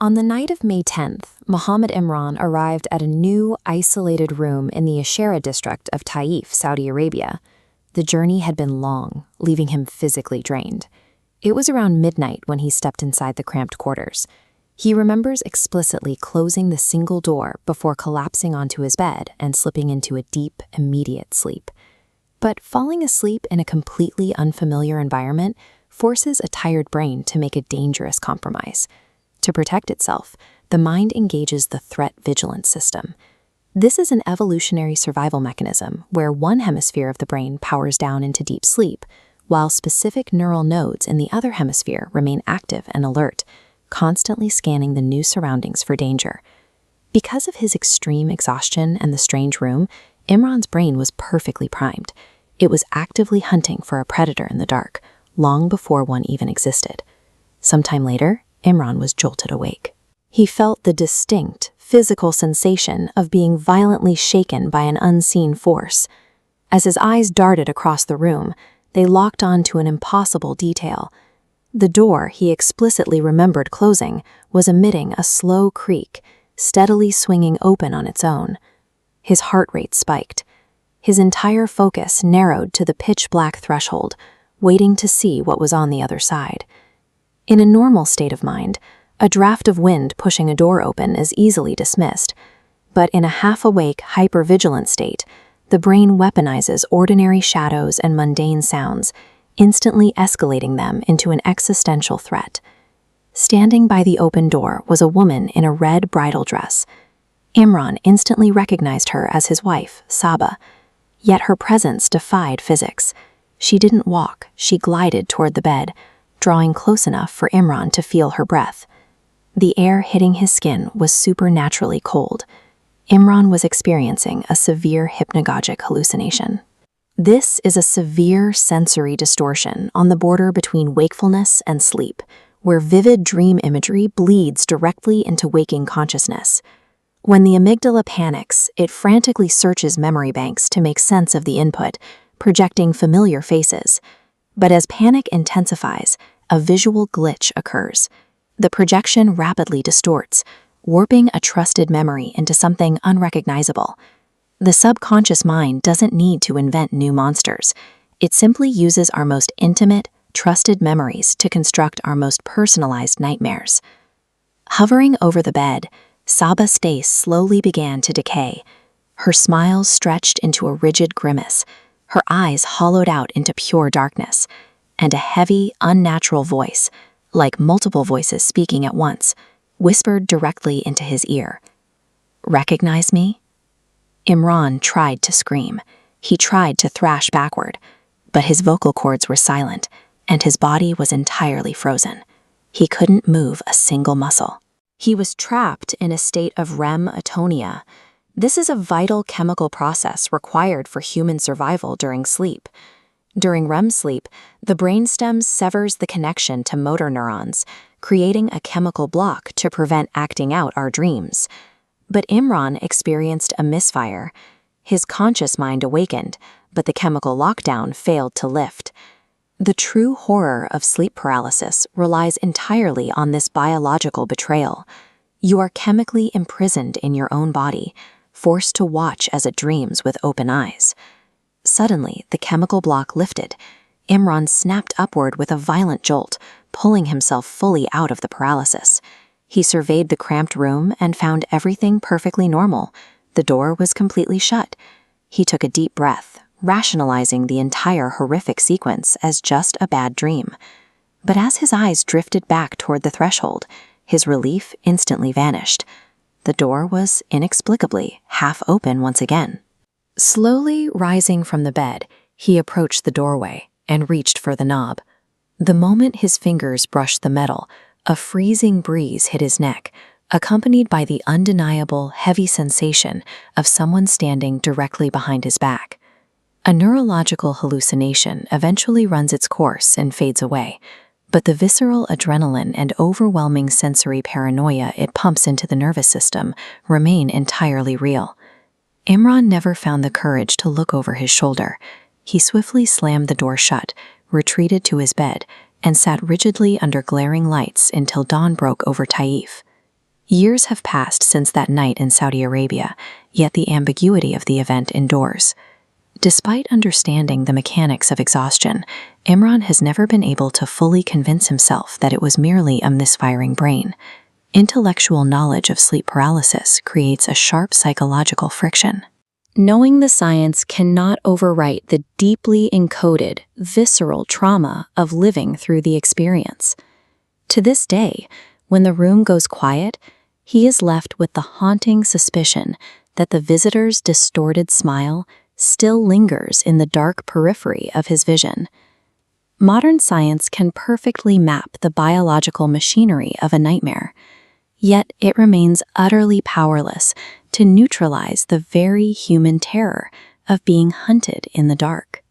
On the night of May 10th, Mohammed Imran arrived at a new, isolated room in the Ashera district of Taif, Saudi Arabia. The journey had been long, leaving him physically drained. It was around midnight when he stepped inside the cramped quarters. He remembers explicitly closing the single door before collapsing onto his bed and slipping into a deep, immediate sleep. But falling asleep in a completely unfamiliar environment forces a tired brain to make a dangerous compromise. To protect itself, the mind engages the threat vigilance system. This is an evolutionary survival mechanism where one hemisphere of the brain powers down into deep sleep, while specific neural nodes in the other hemisphere remain active and alert, constantly scanning the new surroundings for danger. Because of his extreme exhaustion and the strange room, Imran's brain was perfectly primed. It was actively hunting for a predator in the dark, long before one even existed. Sometime later, Imran was jolted awake. He felt the distinct, physical sensation of being violently shaken by an unseen force. As his eyes darted across the room, they locked onto an impossible detail. The door he explicitly remembered closing was emitting a slow creak, steadily swinging open on its own. His heart rate spiked. His entire focus narrowed to the pitch-black threshold, waiting to see what was on the other side. In a normal state of mind, a draft of wind pushing a door open is easily dismissed. But in a half-awake, hyper-vigilant state, the brain weaponizes ordinary shadows and mundane sounds, instantly escalating them into an existential threat. Standing by the open door was a woman in a red bridal dress. Imran instantly recognized her as his wife, Saba. Yet her presence defied physics. She didn't walk, she glided toward the bed, drawing close enough for Imran to feel her breath. The air hitting his skin was supernaturally cold. Imran was experiencing a severe hypnagogic hallucination. This is a severe sensory distortion on the border between wakefulness and sleep, where vivid dream imagery bleeds directly into waking consciousness. When the amygdala panics, it frantically searches memory banks to make sense of the input, projecting familiar faces. But as panic intensifies, a visual glitch occurs. The projection rapidly distorts, warping a trusted memory into something unrecognizable. The subconscious mind doesn't need to invent new monsters. It simply uses our most intimate, trusted memories to construct our most personalized nightmares. Hovering over the bed, Saba's face slowly began to decay. Her smile stretched into a rigid grimace, her eyes hollowed out into pure darkness, and a heavy, unnatural voice, like multiple voices speaking at once, whispered directly into his ear. "Recognize me?" Imran tried to scream. He tried to thrash backward, but his vocal cords were silent, and his body was entirely frozen. He couldn't move a single muscle. He was trapped in a state of REM atonia. This is a vital chemical process required for human survival during sleep. During REM sleep, the brainstem severs the connection to motor neurons, creating a chemical block to prevent acting out our dreams. But Imran experienced a misfire. His conscious mind awakened, but the chemical lockdown failed to lift. The true horror of sleep paralysis relies entirely on this biological betrayal. You are chemically imprisoned in your own body, forced to watch as it dreams with open eyes. Suddenly, the chemical block lifted. Imran snapped upward with a violent jolt, pulling himself fully out of the paralysis. He surveyed the cramped room and found everything perfectly normal. The door was completely shut. He took a deep breath, rationalizing the entire horrific sequence as just a bad dream. But as his eyes drifted back toward the threshold, his relief instantly vanished. The door was inexplicably half open once again. Slowly rising from the bed, he approached the doorway and reached for the knob. The moment his fingers brushed the metal, a freezing breeze hit his neck, accompanied by the undeniable, heavy sensation of someone standing directly behind his back. A neurological hallucination eventually runs its course and fades away, but the visceral adrenaline and overwhelming sensory paranoia it pumps into the nervous system remain entirely real. Imran never found the courage to look over his shoulder. He swiftly slammed the door shut, retreated to his bed, and sat rigidly under glaring lights until dawn broke over Taif. Years have passed since that night in Saudi Arabia, yet the ambiguity of the event endures. Despite understanding the mechanics of exhaustion, Imran has never been able to fully convince himself that it was merely a misfiring brain. Intellectual knowledge of sleep paralysis creates a sharp psychological friction. Knowing the science cannot overwrite the deeply encoded, visceral trauma of living through the experience. To this day, when the room goes quiet, he is left with the haunting suspicion that the visitor's distorted smile still lingers in the dark periphery of his vision. Modern science can perfectly map the biological machinery of a nightmare, yet it remains utterly powerless to neutralize the very human terror of being hunted in the dark.